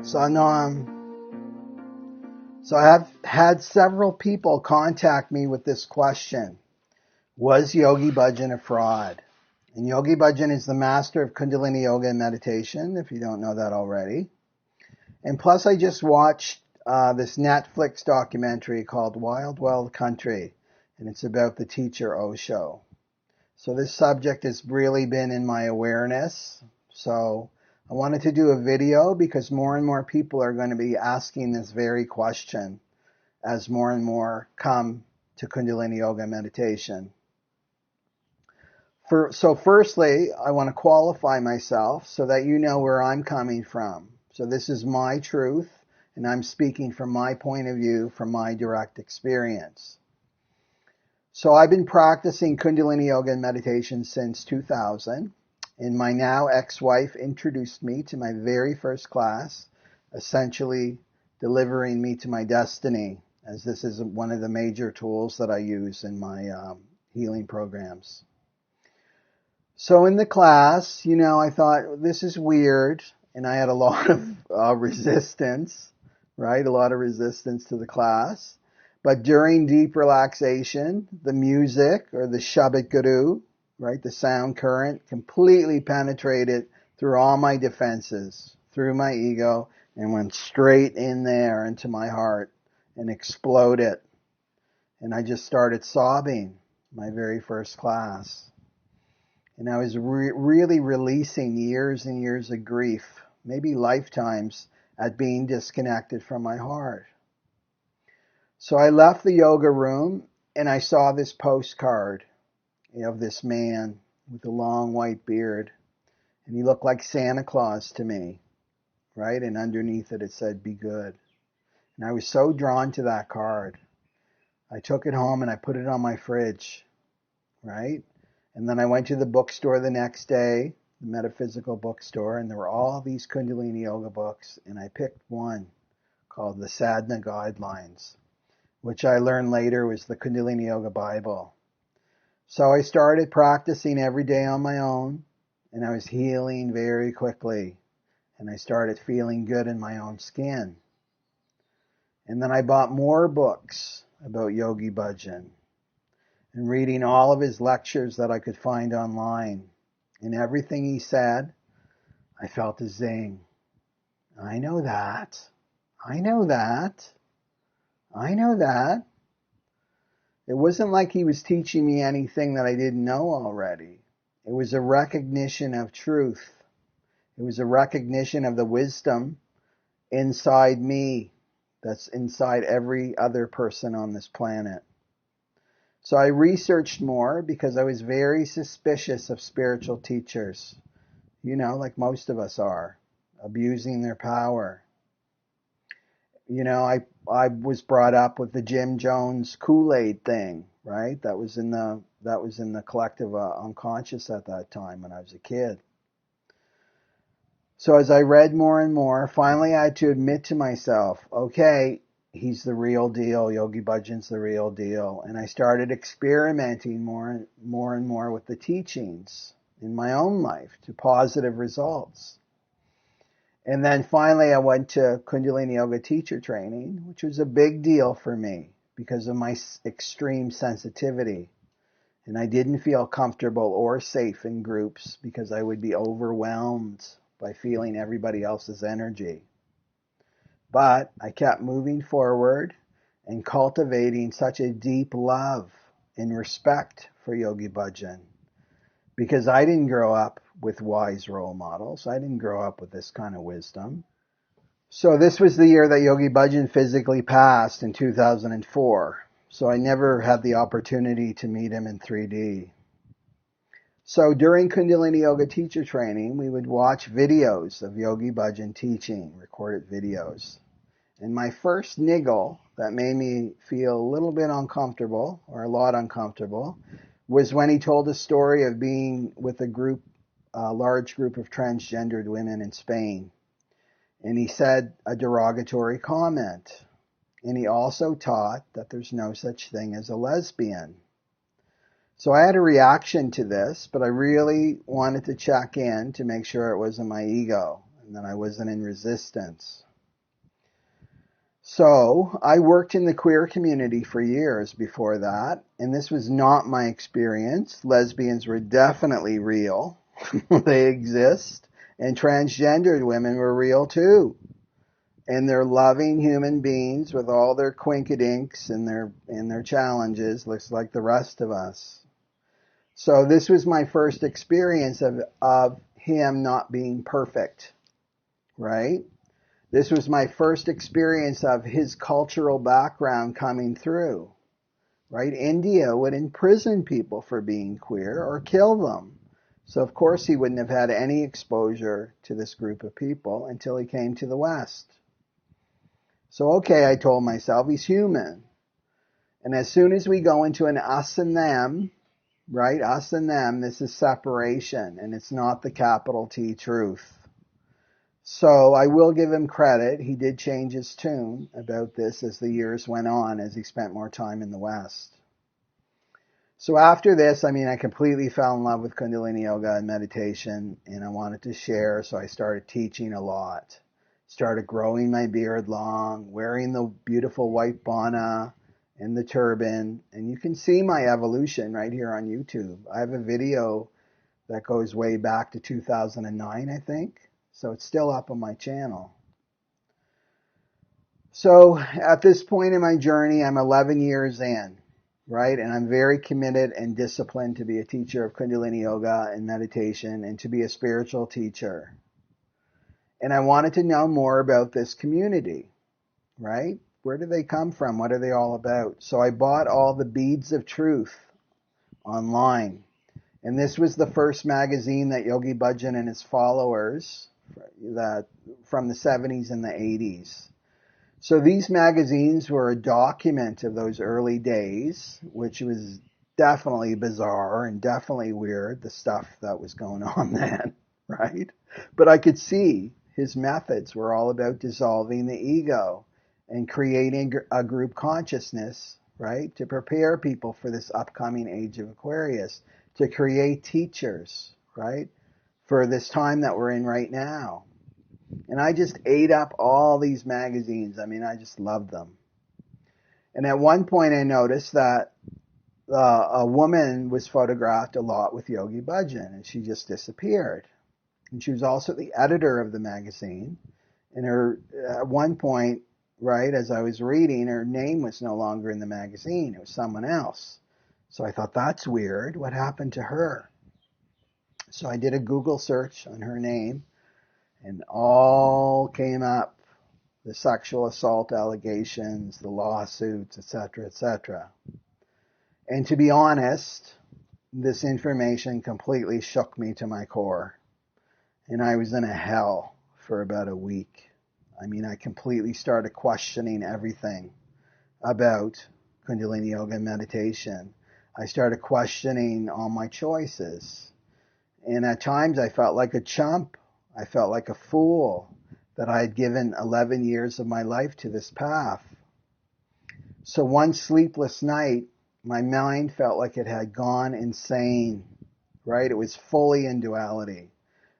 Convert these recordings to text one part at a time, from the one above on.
So I have had several people contact me with this question. Was Yogi Bhajan a fraud? And Yogi Bhajan is the master of Kundalini Yoga and meditation, if you don't know that already. And plus I just watched this Netflix documentary called Wild Wild Country, and it's about the teacher Osho. So this subject has really been in my awareness. So I wanted to do a video because more and more people are going to be asking this very question as more and more come to Kundalini Yoga meditation. So firstly, I want to qualify myself so that you know where I'm coming from. So this is my truth, and I'm speaking from my point of view, from my direct experience. So I've been practicing Kundalini Yoga and meditation since 2000, and my now ex-wife introduced me to my very first class, essentially delivering me to my destiny, as this is one of the major tools that I use in my healing programs. So in the class, I thought, this is weird, and I had a lot of resistance, right? A lot of resistance to the class. But during deep relaxation, the music, or the Shabbat Guru, right, the sound current, completely penetrated through all my defenses, through my ego, and went straight in there into my heart and exploded. And I just started sobbing my very first class. And I was really releasing years and years of grief, maybe lifetimes, at being disconnected from my heart. So I left the yoga room and I saw this postcard of this man with a long white beard. And he looked like Santa Claus to me, right? And underneath it said, "Be good." And I was so drawn to that card. I took it home and I put it on my fridge, right? And then I went to the bookstore the next day, the metaphysical bookstore, and there were all these Kundalini Yoga books, and I picked one called the Sadhana Guidelines, which I learned later was the Kundalini Yoga Bible. So I started practicing every day on my own, and I was healing very quickly, and I started feeling good in my own skin. And then I bought more books about Yogi Bhajan, and reading all of his lectures that I could find online. And everything he said, I felt a zing. I know that. I know that. I know that. It wasn't like he was teaching me anything that I didn't know already. It was a recognition of truth. It was a recognition of the wisdom inside me that's inside every other person on this planet. So I researched more because I was very suspicious of spiritual teachers, like most of us are, abusing their power. I was brought up with the Jim Jones Kool-Aid thing, right? That was in the collective unconscious at that time when I was a kid. So as I read more and more, finally I had to admit to myself, okay, he's the real deal. Yogi Bhajan's the real deal. And I started experimenting more and more with the teachings in my own life to positive results. And then finally I went to Kundalini Yoga teacher training, which was a big deal for me because of my extreme sensitivity. And I didn't feel comfortable or safe in groups because I would be overwhelmed by feeling everybody else's energy. But I kept moving forward and cultivating such a deep love and respect for Yogi Bhajan because I didn't grow up with wise role models. I didn't grow up with this kind of wisdom. So this was the year that Yogi Bhajan physically passed in 2004. So I never had the opportunity to meet him in 3D. So during Kundalini Yoga teacher training, we would watch videos of Yogi Bhajan teaching, recorded videos. And my first niggle that made me feel a little bit uncomfortable, or a lot uncomfortable, was when he told a story of being with a large group of transgendered women in Spain. And he said a derogatory comment. And he also taught that there's no such thing as a lesbian. So I had a reaction to this, but I really wanted to check in to make sure it wasn't my ego and that I wasn't in resistance. So I worked in the queer community for years before that, and this was not my experience. Lesbians were definitely real. They exist. And transgendered women were real too. And they're loving human beings with all their quinkadinks and their challenges, looks like the rest of us. So this was my first experience of him not being perfect, right? This was my first experience of his cultural background coming through, right? India would imprison people for being queer or kill them. So of course he wouldn't have had any exposure to this group of people until he came to the West. So okay, I told myself, he's human. And as soon as we go into an us and them, right? Us and them, this is separation, and it's not the capital T truth. So I will give him credit. He did change his tune about this as the years went on, as he spent more time in the West. So after this, I completely fell in love with Kundalini Yoga and meditation, and I wanted to share, so I started teaching a lot. Started growing my beard long, wearing the beautiful white bana and the turban, and you can see my evolution right here on YouTube. I have a video that goes way back to 2009, I think. So it's still up on my channel. So at this point in my journey, I'm 11 years in, right? And I'm very committed and disciplined to be a teacher of Kundalini Yoga and meditation and to be a spiritual teacher. And I wanted to know more about this community, right? Where do they come from? What are they all about? So I bought all the Beads of Truth online. And this was the first magazine that Yogi Bhajan and his followers that from the 70s and the 80s. So these magazines were a document of those early days, which was definitely bizarre and definitely weird, the stuff that was going on then, right? But I could see his methods were all about dissolving the ego and creating a group consciousness, right, to prepare people for this upcoming age of Aquarius, to create teachers, right, for this time that we're in right now. And I just ate up all these magazines. I just loved them. And at one point I noticed that a woman was photographed a lot with Yogi Bhajan, and she just disappeared. And she was also the editor of the magazine. And at one point, right, as I was reading, her name was no longer in the magazine. It was someone else. So I thought, that's weird. What happened to her? So I did a Google search on her name, and all came up. The sexual assault allegations, the lawsuits, etc., etc. And to be honest, this information completely shook me to my core. And I was in a hell for about a week. I completely started questioning everything about Kundalini Yoga and meditation. I started questioning all my choices. And at times I felt like a chump. I felt like a fool that I had given 11 years of my life to this path. So one sleepless night, my mind felt like it had gone insane, right? It was fully in duality.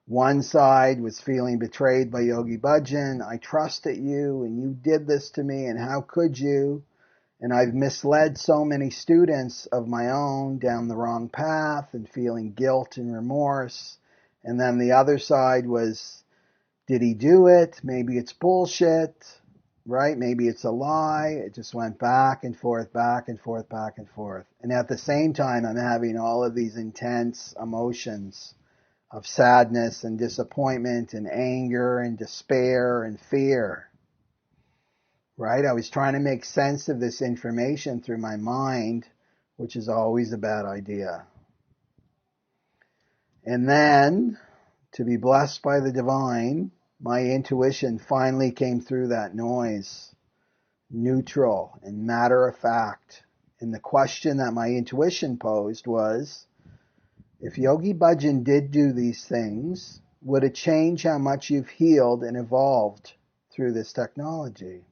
One side was feeling betrayed by Yogi Bhajan. I trusted you and you did this to me, and how could you? And I've misled so many students of my own down the wrong path and feeling guilt and remorse. And then the other side was, did he do it? Maybe it's bullshit, right? Maybe it's a lie. It just went back and forth, back and forth, back and forth. And at the same time, I'm having all of these intense emotions of sadness and disappointment and anger and despair and fear, right? I was trying to make sense of this information through my mind, which is always a bad idea. And then, to be blessed by the divine, my intuition finally came through that noise, neutral and matter of fact. And the question that my intuition posed was, if Yogi Bhajan did do these things, would it change how much you've healed and evolved through this technology?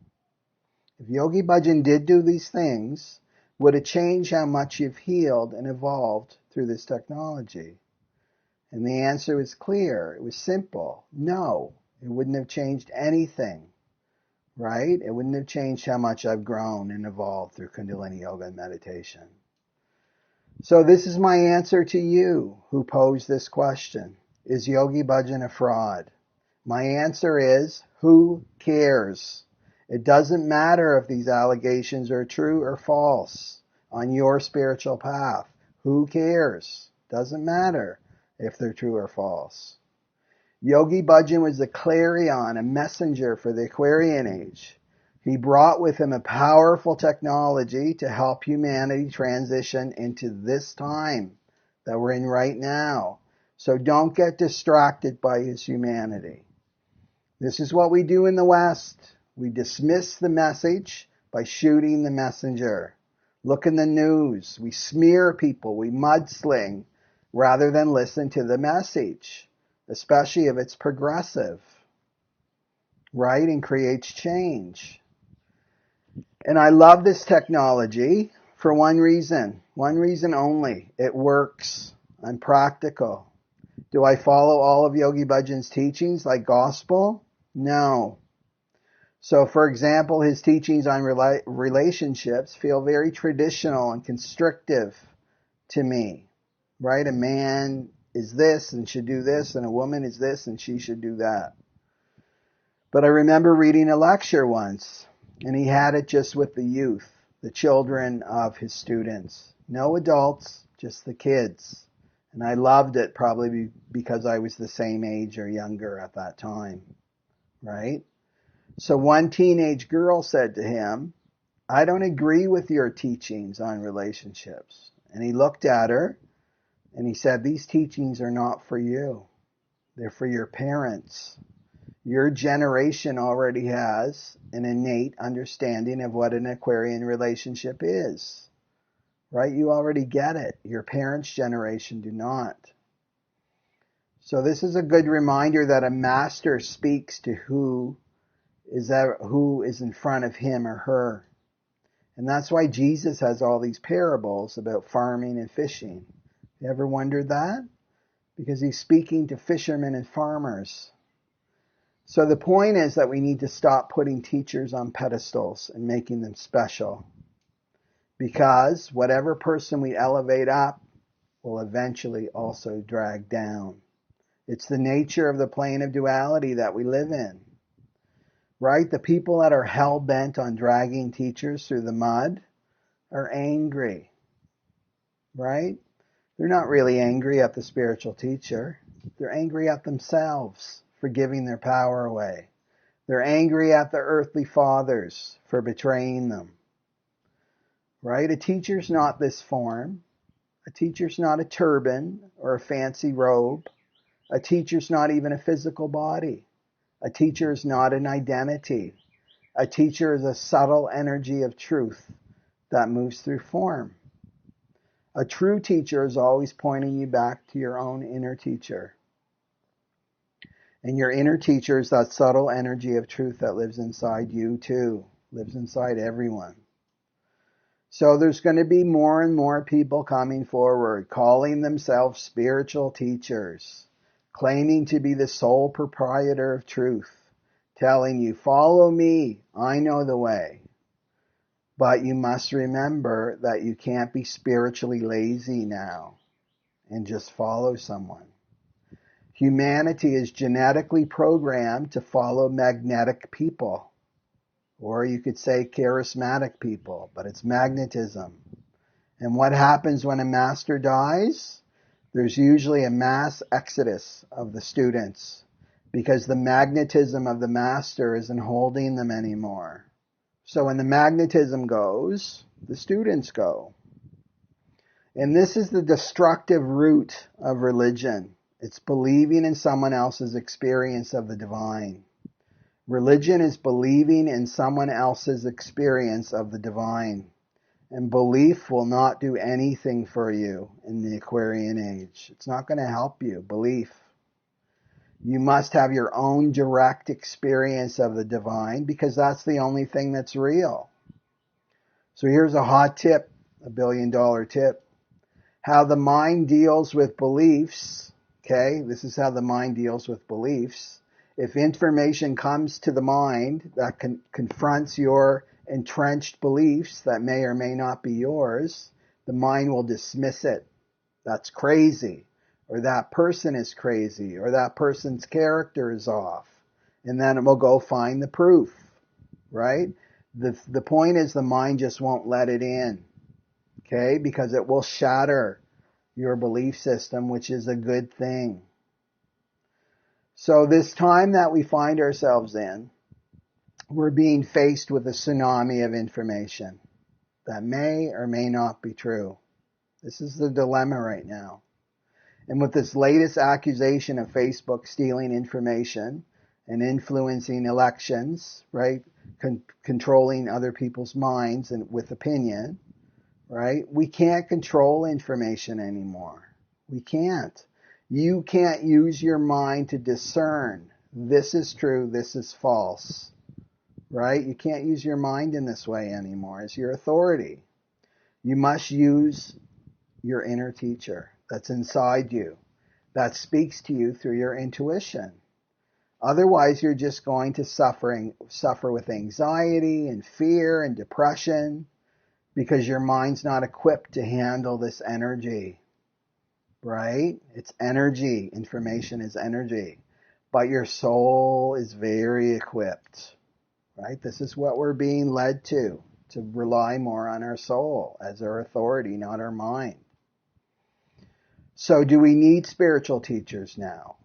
If Yogi Bhajan did do these things, would it change how much you've healed and evolved through this technology? And the answer was clear. It was simple. No, it wouldn't have changed anything, right? It wouldn't have changed how much I've grown and evolved through Kundalini Yoga and meditation. So this is my answer to you who posed this question. Is Yogi Bhajan a fraud? My answer is, who cares? It doesn't matter if these allegations are true or false on your spiritual path. Who cares? Doesn't matter if they're true or false. Yogi Bhajan was a clarion, a messenger for the Aquarian age. He brought with him a powerful technology to help humanity transition into this time that we're in right now. So don't get distracted by his humanity. This is what we do in the West. We dismiss the message by shooting the messenger. Look in the news. We smear people. We mudsling rather than listen to the message, especially if it's progressive, right, and creates change. And I love this technology for one reason only. It works. I'm practical. Do I follow all of Yogi Bhajan's teachings like gospel? No. So, for example, his teachings on relationships feel very traditional and constrictive to me, right? A man is this and should do this, and a woman is this and she should do that. But I remember reading a lecture once, and he had it just with the youth, the children of his students. No adults, just the kids. And I loved it probably because I was the same age or younger at that time, right? So one teenage girl said to him, I don't agree with your teachings on relationships. And he looked at her and he said, these teachings are not for you. They're for your parents. Your generation already has an innate understanding of what an Aquarian relationship is, right? You already get it. Your parents' generation do not. So this is a good reminder that a master speaks to who is in front of him or her. And that's why Jesus has all these parables about farming and fishing. You ever wondered that? Because he's speaking to fishermen and farmers. So the point is that we need to stop putting teachers on pedestals and making them special. Because whatever person we elevate up will eventually also drag down. It's the nature of the plane of duality that we live in. Right? The people that are hell-bent on dragging teachers through the mud are angry. Right? They're not really angry at the spiritual teacher. They're angry at themselves for giving their power away. They're angry at the earthly fathers for betraying them. Right? A teacher's not this form. A teacher's not a turban or a fancy robe. A teacher's not even a physical body. A teacher is not an identity. A teacher is a subtle energy of truth that moves through form. A true teacher is always pointing you back to your own inner teacher. And your inner teacher is that subtle energy of truth that lives inside you too, lives inside everyone. So there's going to be more and more people coming forward, calling themselves spiritual teachers, claiming to be the sole proprietor of truth, telling you, follow me, I know the way. But you must remember that you can't be spiritually lazy now and just follow someone. Humanity is genetically programmed to follow magnetic people, or you could say charismatic people, but it's magnetism. And what happens when a master dies? There's usually a mass exodus of the students because the magnetism of the master isn't holding them anymore. So when the magnetism goes, the students go. And this is the destructive root of religion. It's believing in someone else's experience of the divine. Religion is believing in someone else's experience of the divine. And belief will not do anything for you in the Aquarian age. It's not going to help you, belief. You must have your own direct experience of the divine because that's the only thing that's real. So here's a hot tip, a $1 billion tip. How the mind deals with beliefs, okay? This is how the mind deals with beliefs. If information comes to the mind that confronts your entrenched beliefs that may or may not be yours, the mind will dismiss it. That's crazy, or that person is crazy, or that person's character is off. And then it will go find the proof, right? The point is the mind just won't let it in, okay? Because it will shatter your belief system, which is a good thing. So this time that we find ourselves in, we're being faced with a tsunami of information that may or may not be true. This is the dilemma right now. And with this latest accusation of Facebook stealing information and influencing elections, right, controlling other people's minds and with opinion, right, we can't control information anymore. We can't. You can't use your mind to discern this is true, this is false, right? You can't use your mind in this way anymore as your authority. You must use your inner teacher that's inside you, that speaks to you through your intuition. Otherwise, you're just going to suffer with anxiety and fear and depression because your mind's not equipped to handle this energy. Right? It's energy. Information is energy. But your soul is very equipped. Right? This is what we're being led to rely more on our soul as our authority, not our mind. So do we need spiritual teachers now?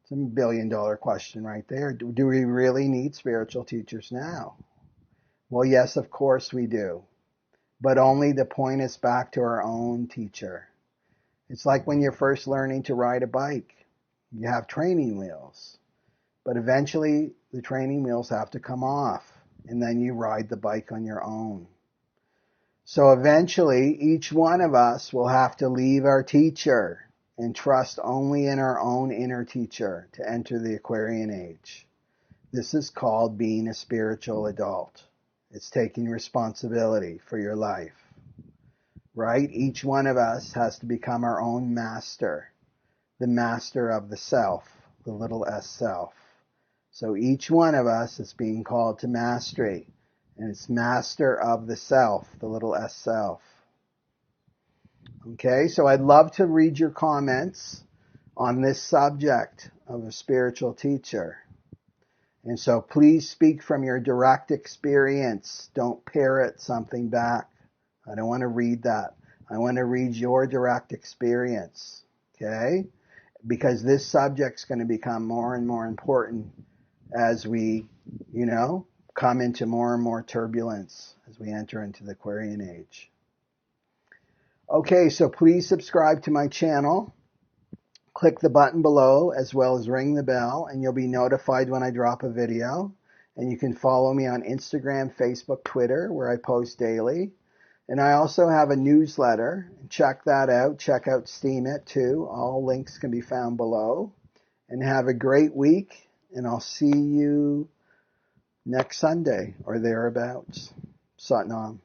It's a $1 billion question right there. Do we really need spiritual teachers now? Well, yes, of course we do. But only to point us back to our own teacher. It's like when you're first learning to ride a bike. You have training wheels. But eventually the training wheels have to come off. And then you ride the bike on your own. So eventually each one of us will have to leave our teacher and trust only in our own inner teacher to enter the Aquarian age. This is called being a spiritual adult. It's taking responsibility for your life. Right? Each one of us has to become our own master, the master of the self, the little s self. So each one of us is being called to mastery, and it's master of the self, the little s self. Okay, so I'd love to read your comments on this subject of a spiritual teacher. And so please speak from your direct experience. Don't parrot something back. I don't want to read that. I want to read your direct experience, okay? Because this subject's going to become more and more important as we, come into more and more turbulence as we enter into the Aquarian age. Okay, so please subscribe to my channel. Click the button below as well as ring the bell, and you'll be notified when I drop a video. And you can follow me on Instagram, Facebook, Twitter, where I post daily. And I also have a newsletter. Check that out. Check out Steemit too. All links can be found below. And have a great week. And I'll see you next Sunday or thereabouts. Satnam.